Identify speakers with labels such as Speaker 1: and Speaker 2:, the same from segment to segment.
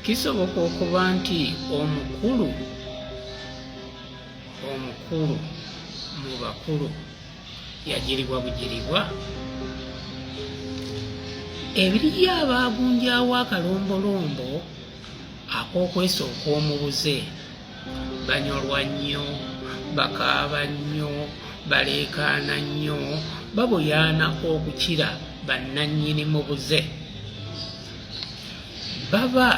Speaker 1: kisoboka okuba nti omukulu mu bakulu yagirirwa bugiribwa, ebiriri abaagunjaawo akalombolombo ak'okwesooka omubuze banyolwa nnyo, bakaaba nnyo, baleekaana nnyo, babuyaana okukira bannannyini mubuze. Baba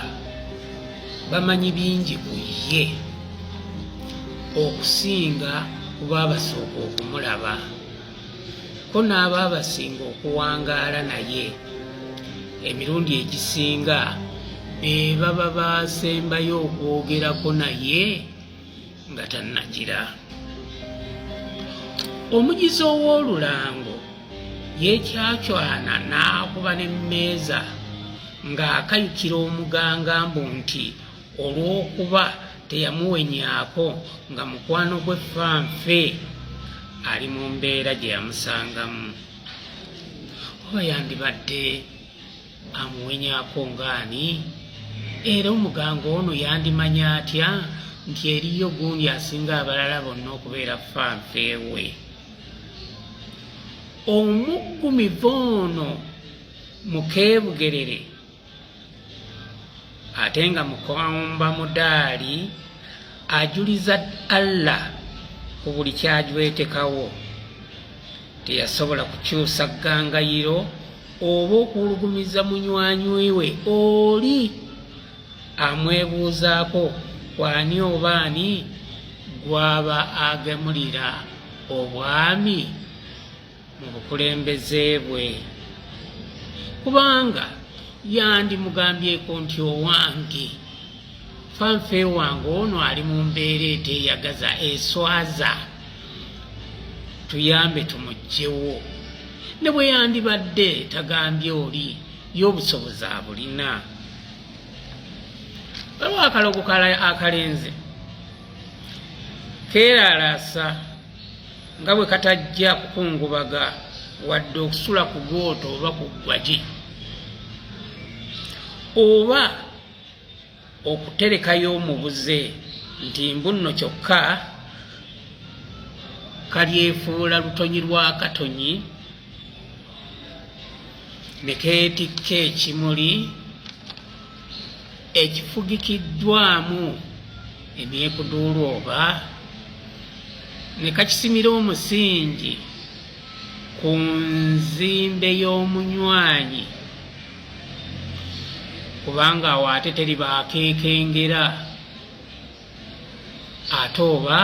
Speaker 1: bamanyi bingi ku ye okusinga kuba abasooka okumulaba, ko n'aba abasinga okuwangaala naye emirundi egisinga be baba baasembayo okwogerako naye nga tannagira. Omugizi ow'olulango yeekyacwana n'akuba n'emmeeza ng'akayukira omuganga mbu nti olw'okuba teyamuwenyaako nga mukwano gwe fanfe ali mu mbeera gye yamusangamu. Oba yandibadde amuwenyaako ng'ani? Era omuganga ono yandimanya atya nti eriyo gundi asinga abalala bonna okubeera fanfe we? Omuggumivu ono mukeebugerere ate nga mukomba mudaali ajuliza Allah ku buli kyajwetekawo, teyasobola kukyusa ggangayiro oba okuwulugumiza munywanyi we oli amwebuuzaako kwani oba ani gwaba agemulira obwami mu bukulembeze bwe, kubanga yandimugambyeko nti owange fanfe wange ono ali mu mbeera eteyagaza eswaza, tuyambe tumuggyewo. Ne bwe yandibadde tagambye oli y'obusobozi abulina. Waliwo akalogo akalenze keeralaasa nga bwe katajja kukungubaga wadde okusula ku gooto oba ku ggwagi oba okuterekayo omubuze nti mbuno kyokka kalyefuula lutonyi lwa katonyi ne keetikka ekimuli ekifugikiddwamu emyekuduulu oba ne kakisimira omusingi ku nzimbe y'omunywanyi, kubanga awo ate teri baakeekengera ate oba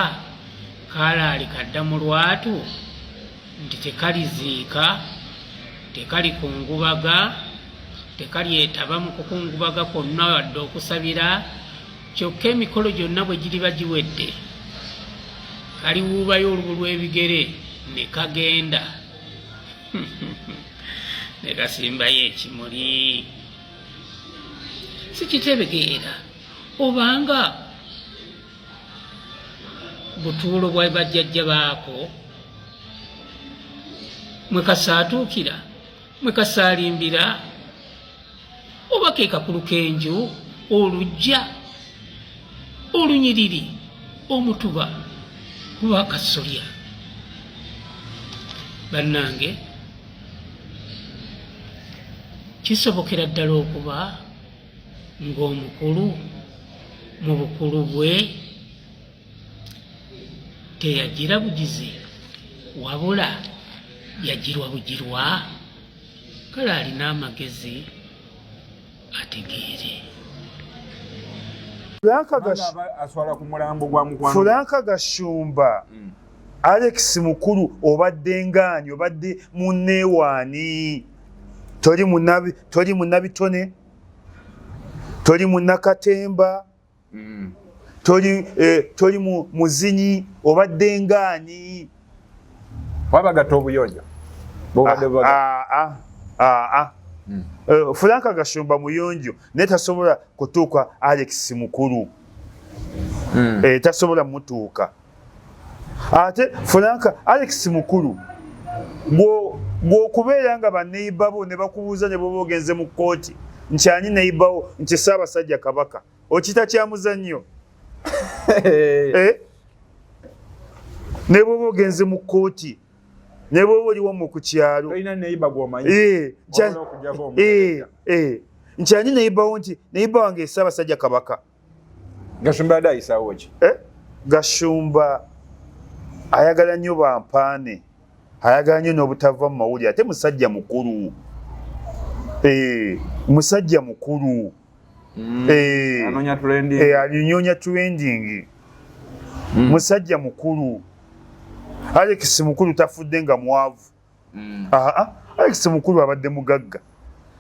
Speaker 1: kaalaali kadda mu lwatu nti tekaliziika, tekalikungubaga, tekalyetaba mu kukungubaga kwonna wadde okusabira, kyokka emikolo gyonna bwe giriba giwedde kaliwuubayo olubu lw'ebigere ne kagenda ne kasimbayo ekimuli. Sikitegeera obanga butuulo bwa bajjajja baako mwe kasaatuukira, mwe kasaalimbira, oba ke kakulu k'enju, olujja, olunyiriri, omutuba oba kasolya. Bannange, kisobokera ddala okuba ng'omukulu mu bukulu bwe teyagira bugizi wabula yagirwa bugirwa? Kale alina amagezi ategeere.
Speaker 2: Fulanka Gashumba, Alex Mukulu, obadde ngaanyi, obadde munneewaani, toli munnabitone, toli munnakatemba, toli muzinyi, obadde ngaanyi.
Speaker 3: Wabagatta obuyonjo?
Speaker 2: Fulanka Gashumba muyonjo naye tasobola kutuuka Alex Mukulu, tasobola mutuuka. Ate Fulanka Alex Mukulu bw'okubeera nga banneyiba bo ne bakubuuza ne bwoba ogenze mu kkooti nkyanyi neibawo nti Ssaabasajja Kabaka okita kya muzannyo ne bwoba ogenze mu kkooti ne bwoba oliwo mu ku kyalo nkyanyi neibawo nti neiba wange Ssaabasajja Kabaka.
Speaker 3: Gashumba adayisawo ki?
Speaker 2: Gashumba ayagala nnyo bampaane, ayagala nnyo n'obutava mu mawulire, ate musajja mukulu. Musajja mukulu. Alinyonya trending. Musajja mukulu. Alex mukulu tafudde nga mwavu. Alex mukulu abadde mugagga.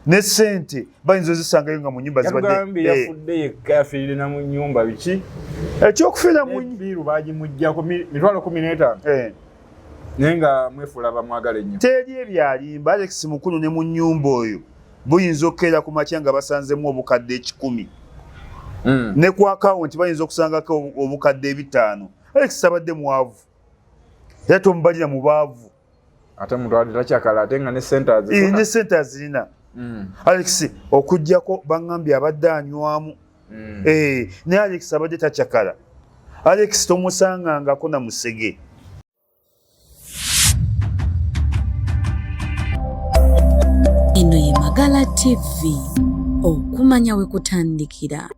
Speaker 2: Ne sente bayinza ozisangayo nga mu nnyumba
Speaker 3: zibadde yafudde yekka yafiirire na mu nnyumba biki
Speaker 2: ekyokufiira mu
Speaker 3: biiru baagimuggyako mitwalo 15 naye nga mwefuula bamwagala ennyo.
Speaker 2: Teri ebyalimba Alex mukulu ne mu nnyumba oyo buyinza okukeera ku makya nga basanzemu obukadde 10 ne ku akawunti bayinza okusangako obukadde 5. Alex abadde mwavu era tomubalira mu baavu
Speaker 3: ate mutwale takyakala ate nga ne sente azirina. Alex okujjako bangambye abadde anywamu naye Alex abadde takyakala. Alex tomusangangako na musege.
Speaker 4: Eno ye Magala TV, okumanya we kutandikira.